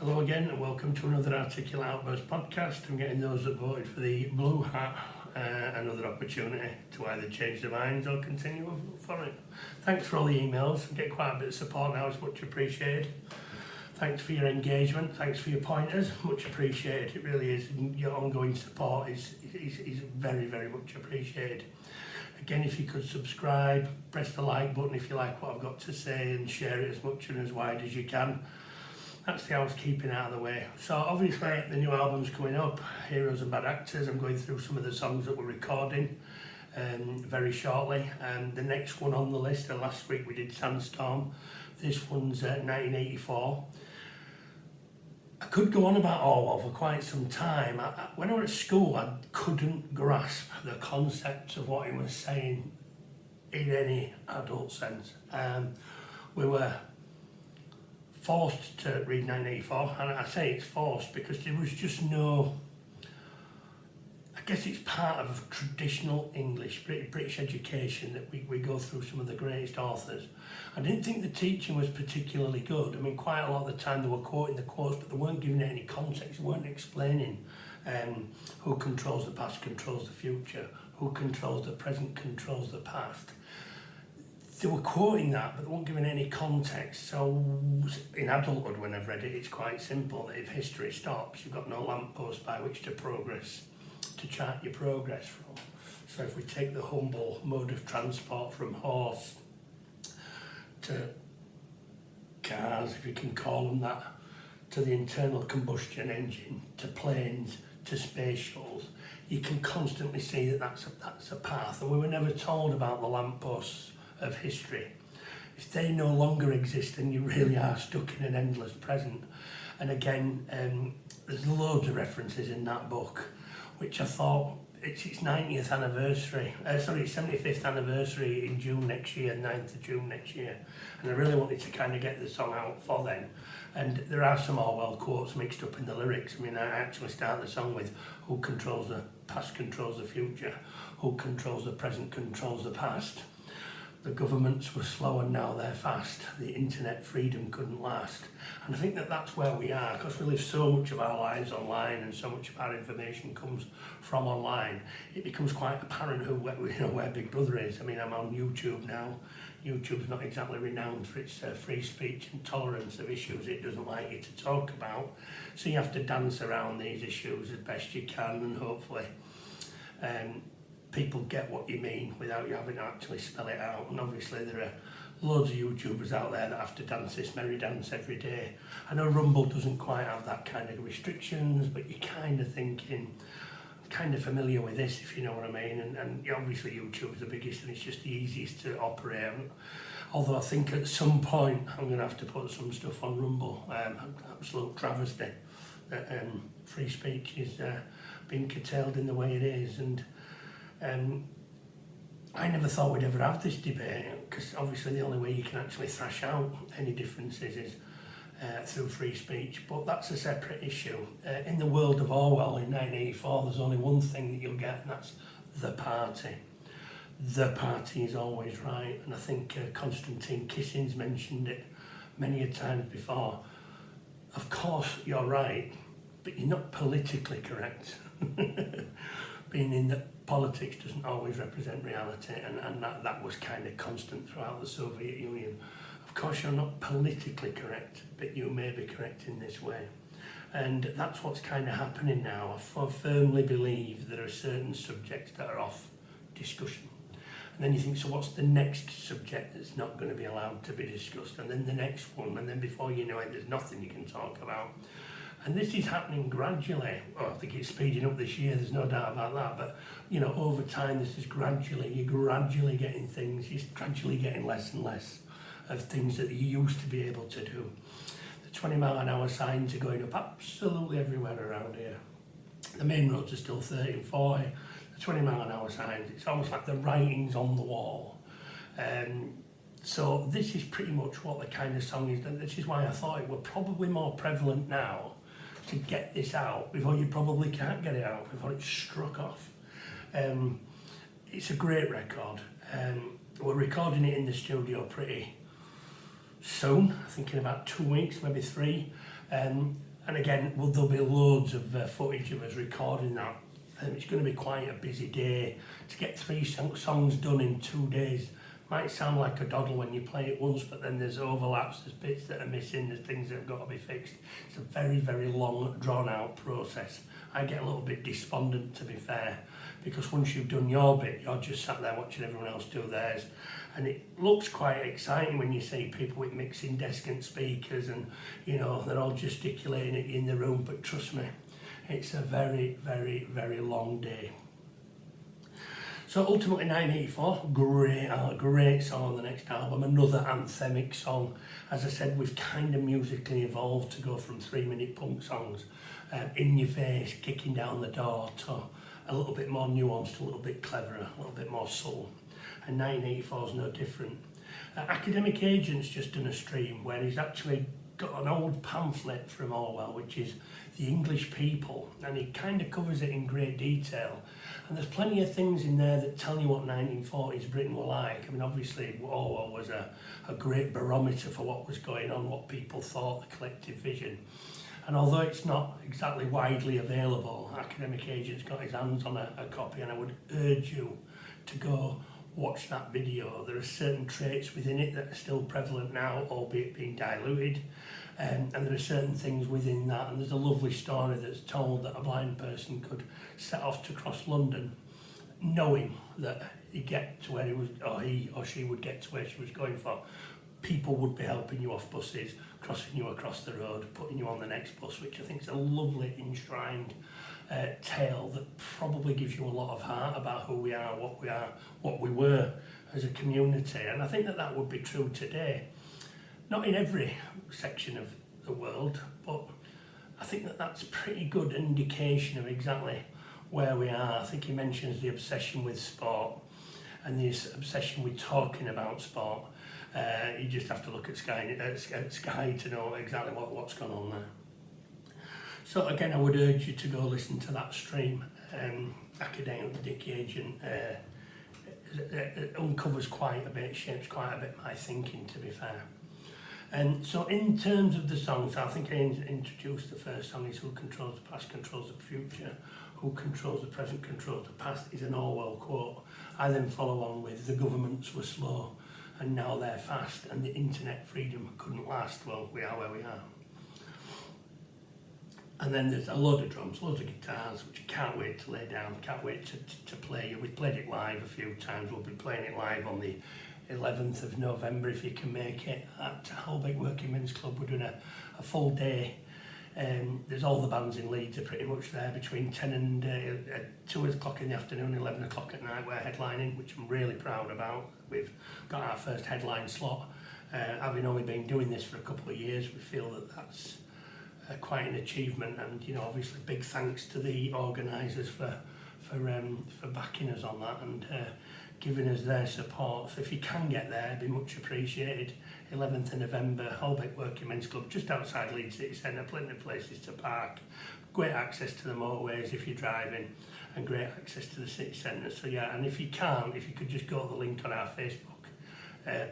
Hello again and welcome to another Articulate Outburst podcast. I'm getting those that voted for the blue hat another opportunity to either change their minds or continue for it. Thanks for all the emails. I get quite a bit of support now, it's much appreciated. Thanks for your engagement, thanks for your pointers, much appreciated. It really is. Your ongoing support is very, very much appreciated. Again, if you could subscribe, press the like button if you like what I've got to say, and share it as much and as wide as you can. That's the housekeeping out of the way. So obviously the new album's coming up, Heroes and Bad Actors. I'm going through some of the songs that we're recording very shortly. The next one on the list, last week we did Sandstorm. This one's 1984. I could go on about Orwell for quite some time. When I was at school, I couldn't grasp the concept of what he was saying in any adult sense. We were forced to read 1984, and I say it's forced because there was just no, I guess it's part of traditional English, British education that we go through some of the greatest authors. I didn't think the teaching was particularly good. I mean, quite a lot of the time they were quoting the quotes, but they weren't giving it any context, they weren't explaining who controls the past controls the future, who controls the present controls the past. They were quoting that, but they weren't giving any context. So in adulthood, when I've read it, it's quite simple that if history stops, you've got no lamppost by which to chart your progress from. So if we take the humble mode of transport from horse to cars, if you can call them that, to the internal combustion engine, to planes, to space shuttles, you can constantly see that that's a path. And we were never told about the lampposts of history. If they no longer exist, then you really are stuck in an endless present. And again, there's loads of references in that book, which I thought, it's its 90th anniversary, its 75th anniversary in June next year, 9th of June next year. And I really wanted to kind of get the song out for then. And there are some Orwell quotes mixed up in the lyrics. I mean, I actually start the song with, who controls the past controls the future, who controls the present controls the past. The governments were slow and now they're fast. The internet freedom couldn't last. And I think that that's where we are, because we live so much of our lives online and so much of our information comes from online. It becomes quite apparent where Big Brother is. I mean, I'm on YouTube now. YouTube's not exactly renowned for its free speech and tolerance of issues it doesn't like you to talk about. So you have to dance around these issues as best you can, and hopefully people get what you mean without you having to actually spell it out. And obviously there are loads of YouTubers out there that have to dance this merry dance every day. I know Rumble doesn't quite have that kind of restrictions, but you're kind of thinking, I'm kind of familiar with this, if you know what I mean. And obviously YouTube's the biggest and it's just the easiest to operate. Although I think at some point I'm going to have to put some stuff on Rumble. Absolute travesty that free speech is being curtailed in the way it is. And I never thought we'd ever have this debate, because obviously the only way you can actually thrash out any differences is through free speech, but that's a separate issue. In the world of Orwell in 1984, there's only one thing that you'll get, and that's the party. The party is always right, and I think Konstantin Kissing's mentioned it many a times before. Of course you're right, but you're not politically correct. Being in that politics doesn't always represent reality, and that was kind of constant throughout the Soviet Union. Of course you're not politically correct, but you may be correct in this way. And that's what's kind of happening now. I firmly believe there are certain subjects that are off discussion. And then you think, so what's the next subject that's not going to be allowed to be discussed? And then the next one, and then before you know it, there's nothing you can talk about. And this is happening gradually. Well, I think it's speeding up this year, there's no doubt about that. But, you know, over time, this is you're gradually getting things, you're gradually getting less and less of things that you used to be able to do. The 20-mile-an-hour signs are going up absolutely everywhere around here. The main roads are still 30 and 40. The 20-mile-an-hour signs, it's almost like the writing's on the wall. So this is pretty much what the kind of song is. This is why I thought it were probably more prevalent now to get this out before you probably can't get it out, before it's struck off. It's a great record. We're recording it in the studio pretty soon, I think in about 2 weeks, maybe 3. And again, there'll be loads of footage of us recording that. It's going to be quite a busy day. To get 3 songs done in 2 days might sound like a doddle when you play it once, but then there's overlaps, there's bits that are missing, there's things that have got to be fixed. It's a very, very long, drawn-out process. I get a little bit despondent, to be fair, because once you've done your bit, you're just sat there watching everyone else do theirs. And it looks quite exciting when you see people with mixing desk and speakers and, you know, they're all gesticulating at you in the room, but trust me, it's a very, very, very long day. So ultimately 1984, great song on the next album, another anthemic song. As I said, we've kind of musically evolved to go from 3-minute punk songs, in your face, kicking down the door, to a little bit more nuanced, a little bit cleverer, a little bit more subtle. And 1984 is no different. Academic Agent's just done a stream where he's actually got an old pamphlet from Orwell, which is The English People, and he kind of covers it in great detail. And there's plenty of things in there that tell you what 1940s Britain were like. I mean, obviously, Orwell was a great barometer for what was going on, what people thought, the collective vision. And although it's not exactly widely available, Academic Agent's got his hands on a copy, and I would urge you to go watch that video. There are certain traits within it that are still prevalent now, albeit being diluted. And there are certain things within that, and there's a lovely story that's told that a blind person could set off to cross London, knowing that he'd get to where he or she would get to where she was going for. People would be helping you off buses, crossing you across the road, putting you on the next bus, which I think is a lovely enshrined tale that probably gives you a lot of heart about who we are, what we were as a community. And I think that would be true today. Not in every section of the world, but I think that's a pretty good indication of exactly where we are. I think he mentions the obsession with sport and this obsession with talking about sport. You just have to look at Sky to know exactly what's gone on there. So again, I would urge you to go listen to that stream. Academic Agent uncovers quite a bit, shapes quite a bit my thinking, to be fair. And so in terms of the songs, I think I introduced the first song is Who Controls the Past Controls the Future, Who Controls the Present Controls the Past is an Orwell quote. I then follow on with The Governments Were Slow and Now They're Fast, and the internet freedom couldn't last. Well, we are where we are. And then there's a load of drums, loads of guitars, which I can't wait to lay down, can't wait to play. We've played it live a few times, we'll be playing it live on the 11th of November if you can make it at Holbeck Working Men's Club. We're doing a full day. There's all the bands in Leeds are pretty much there between 10 and 2 o'clock in the afternoon, 11 o'clock at night. We're headlining, which I'm really proud about. We've got our first headline slot. Having only been doing this for a couple of years, we feel that that's quite an achievement, and you know, obviously big thanks to the organisers for backing us on that and giving us their support. So if you can get there, it'd be much appreciated. 11th of November, Holbeck Working Men's Club, just outside Leeds City Centre, plenty of places to park, great access to the motorways if you're driving, and great access to the city centre. So yeah, and if you could just go to the link on our Facebook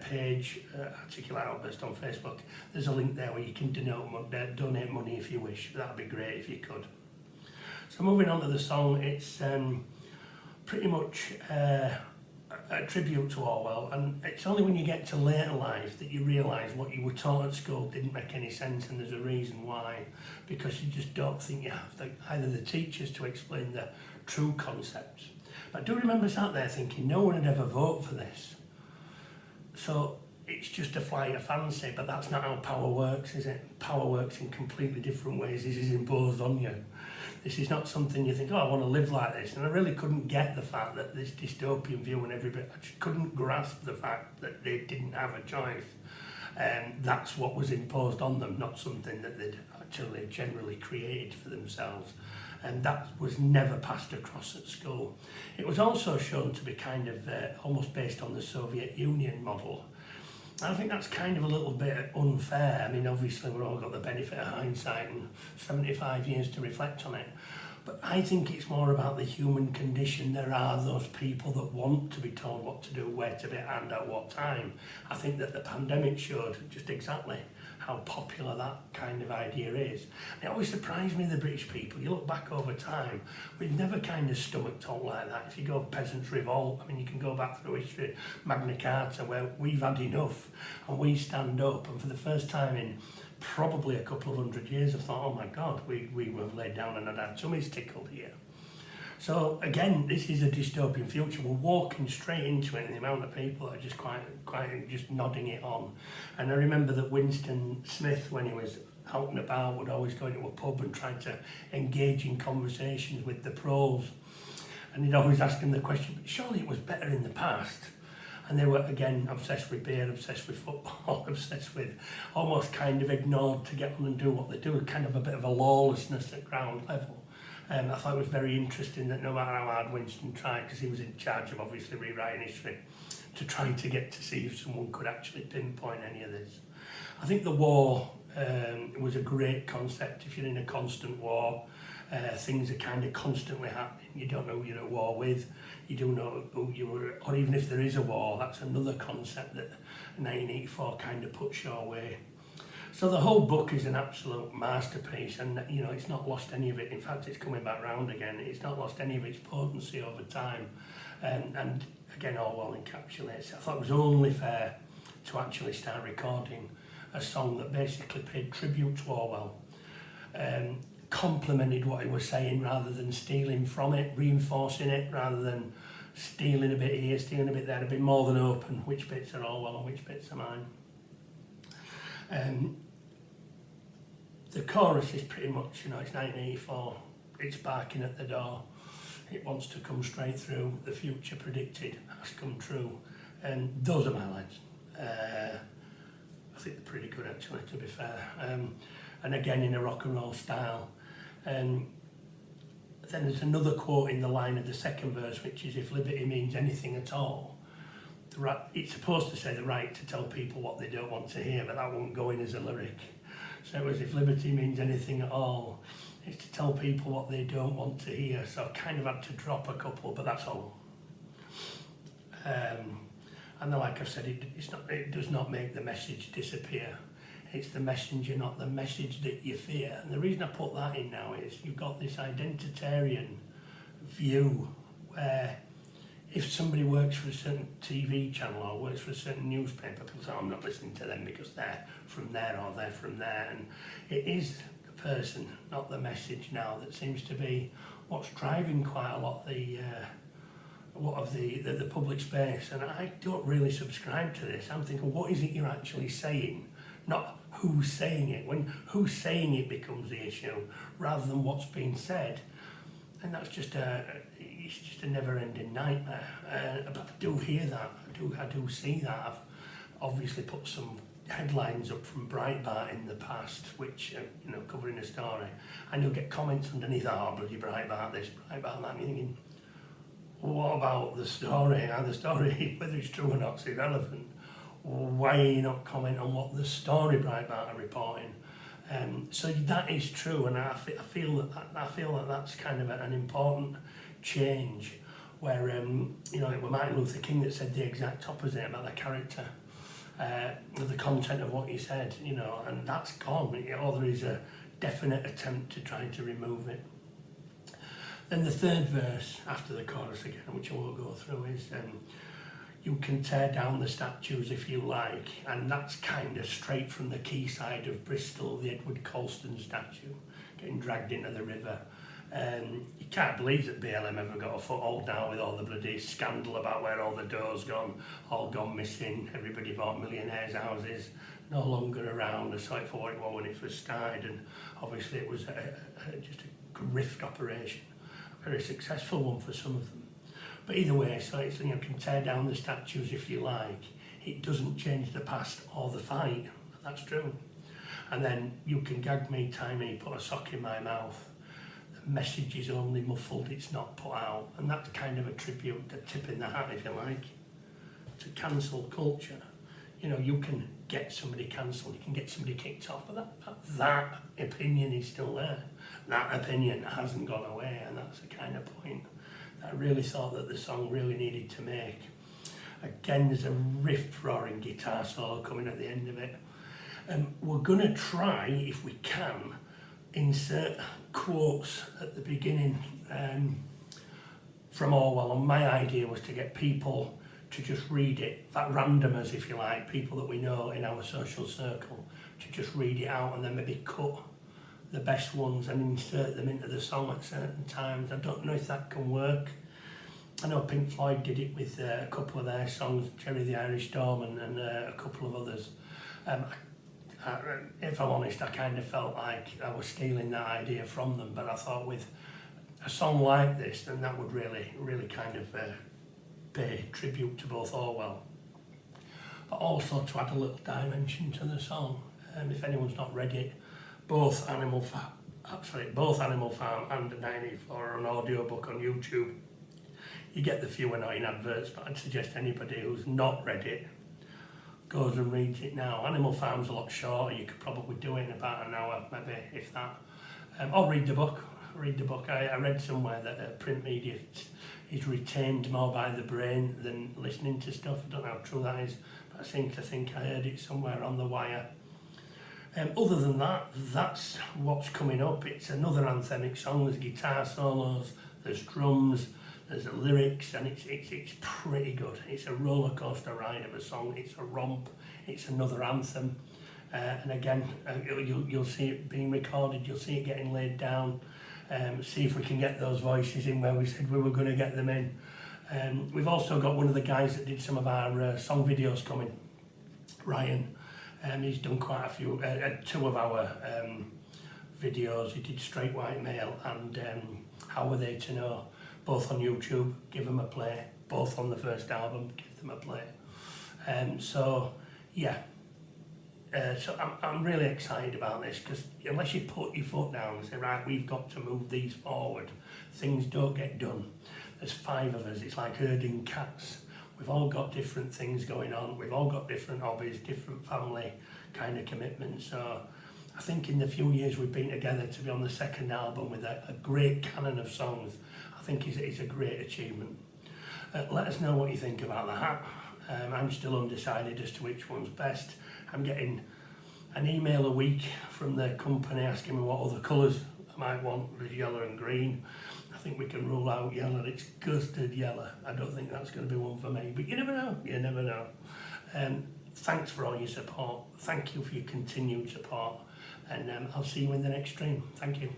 page, Articulate Outburst on Facebook, there's a link there where you can donate money if you wish. That'd be great if you could. So moving on to the song, it's pretty much a tribute to Orwell, and it's only when you get to later life that you realise what you were taught at school didn't make any sense, and there's a reason why, because you just don't think you have either the teachers to explain the true concepts. But I do remember sat there thinking no one would ever vote for this. So it's just a flight of fancy, but that's not how power works, is it? Power works in completely different ways. This is imposed on you. This is not something you think, oh, I want to live like this. And I really couldn't get the fact that this dystopian view and everybody, I just couldn't grasp the fact that they didn't have a choice. And that's what was imposed on them, not something that they'd actually generally created for themselves. And that was never passed across at school. It was also shown to be kind of almost based on the Soviet Union model. I think that's kind of a little bit unfair. I mean, obviously we've all got the benefit of hindsight and 75 years to reflect on it. But I think it's more about the human condition. There are those people that want to be told what to do, where to be, and at what time. I think that the pandemic showed just exactly how popular that kind of idea is. And it always surprised me, the British people. You look back over time, we've never kind of stomach talk like that. If you go Peasants' Revolt, I mean, you can go back through history, Magna Carta, where we've had enough and we stand up. And for the first time in probably a couple of 100 years, I thought, oh my God, we were laid down and had our tummies tickled here. So again, this is a dystopian future. We're walking straight into it, and the amount of people that are just quite just nodding it on. And I remember that Winston Smith, when he was out and about, would always go into a pub and try to engage in conversations with the pros. And he'd always ask them the question, but surely it was better in the past. And they were, again, obsessed with beer, obsessed with football, obsessed with almost kind of ignored to get on and do what they do, kind of a bit of a lawlessness at ground level. I thought it was very interesting that no matter how hard Winston tried, because he was in charge of obviously rewriting history, to try to get to see if someone could actually pinpoint any of this. I think the war was a great concept. If you're in a constant war, things are kind of constantly happening. You don't know who you're at war with, you don't know who you were, or even if there is a war, that's another concept that 1984 kind of puts your way. So the whole book is an absolute masterpiece, and you know, it's not lost any of it. In fact, it's coming back round again. It's not lost any of its potency over time, and again, Orwell encapsulates it. I thought it was only fair to actually start recording a song that basically paid tribute to Orwell, complimented what he was saying rather than stealing from it, reinforcing it rather than stealing a bit here, stealing a bit there, a bit more than open which bits are Orwell and which bits are mine. The chorus is pretty much, you know, it's 1984, it's barking at the door, it wants to come straight through, the future predicted has come true, and those are my lines. I think they're pretty good actually, to be fair, and again in a rock and roll style. Then there's another quote in the line of the second verse, which is, if liberty means anything at all, it's supposed to say the right to tell people what they don't want to hear, but that won't go in as a lyric. So it was, if liberty means anything at all, it's to tell people what they don't want to hear. So I kind of had to drop a couple, but that's all. And then, like I've said, it does not make the message disappear. It's the messenger, not the message that you fear. And the reason I put that in now is you've got this identitarian view where if somebody works for a certain TV channel or works for a certain newspaper, people say, oh, I'm not listening to them because they're from there or they're from there. And it is the person, not the message now, that seems to be what's driving quite a lot of the public space. And I don't really subscribe to this. I'm thinking, what is it you're actually saying? Not who's saying it. When who's saying it becomes the issue rather than what's being said. And that's just it's just a never-ending nightmare. But I do hear that. I do see that. I've obviously put some headlines up from Breitbart in the past, which you know, covering a story, and you'll get comments underneath, oh bloody Breitbart this, Breitbart that, and you're thinking, well, what about the story? Now the story, whether it's true or not, is irrelevant. Why are you not commenting on what the story Breitbart are reporting? So that is true, and I feel that that's kind of an important change. Where you know, it was Martin Luther King that said the exact opposite about the character, the content of what he said. You know, and that's gone. Or there is a definite attempt to try to remove it. Then the third verse after the chorus again, which I won't go through, is. You can tear down the statues if you like, and that's kind of straight from the quayside of Bristol, the Edward Colston statue getting dragged into the river. You can't believe that BLM ever got a foothold now with all the bloody scandal about where all the dough's all gone missing. Everybody bought millionaires' houses, no longer around. I saw it for what it was when it first started, and obviously it was just a grift operation, a very successful one for some of them. But either way, so it's, you can tear down the statues if you like. It doesn't change the past or the fight. That's true. And then you can gag me, tie me, put a sock in my mouth. The message is only muffled, it's not put out. And that's kind of a tribute, a tip in the hat, if you like, to cancel culture. You know, you can get somebody cancelled, you can get somebody kicked off, but that opinion is still there. That opinion hasn't gone away, and that's the kind of point I really thought that the song really needed to make. Again, there's a riff-roaring guitar solo coming at the end of it. We're going to try, if we can, insert quotes at the beginning from Orwell, and my idea was to get people to just read it, in fact randomers if you like, people that we know in our social circle, to just read it out and then maybe cut the best ones and insert them into the song at certain times. I don't know if that can work. I know Pink Floyd did it with a couple of their songs, Jerry the Irish Storm and a couple of others. If I'm honest, I kind of felt like I was stealing that idea from them, but I thought with a song like this, then that would really kind of pay tribute to both Orwell, but also to add a little dimension to the song. If anyone's not read it, both Animal Farm and 1984 are an audiobook on YouTube. You get the few annoying adverts, but I'd suggest anybody who's not read it goes and reads it now. Animal Farm's a lot shorter, you could probably do it in about an hour, maybe, if that. Or read the book. I read somewhere that print media is retained more by the brain than listening to stuff. I don't know how true that is, but I seem to think I heard it somewhere on the wire. Other than that, that's what's coming up. It's another anthemic song. There's guitar solos, there's drums, there's the lyrics, and it's pretty good. It's a roller coaster ride of a song. It's a romp. It's another anthem. And again, you'll see it being recorded. You'll see it getting laid down. See if we can get those voices in where we said we were going to get them in. We've also got one of the guys that did some of our song videos coming, Ryan. He's done quite a few, two of our videos. He did Straight White Male and How Were They to Know, both on YouTube. Give them a play. Both on the first album. Give them a play. So yeah. So I'm really excited about this, because unless you put your foot down and say, right, we've got to move these forward, things don't get done. There's 5 of us. It's like herding cats. We've all got different things going on. We've all got different hobbies, different family kind of commitments. So I think in the few years we've been together to be on the second album with a great canon of songs, I think is a great achievement. Let us know what you think about the hat. I'm still undecided as to which one's best. I'm getting an email a week from the company asking me what other colours I might want. There's yellow and green. I think we can rule out yellow. It's custard yellow. I don't think that's going to be one for me, but you never know. You never know. Thanks for all your support. Thank you for your continued support, and I'll see you in the next stream. Thank you.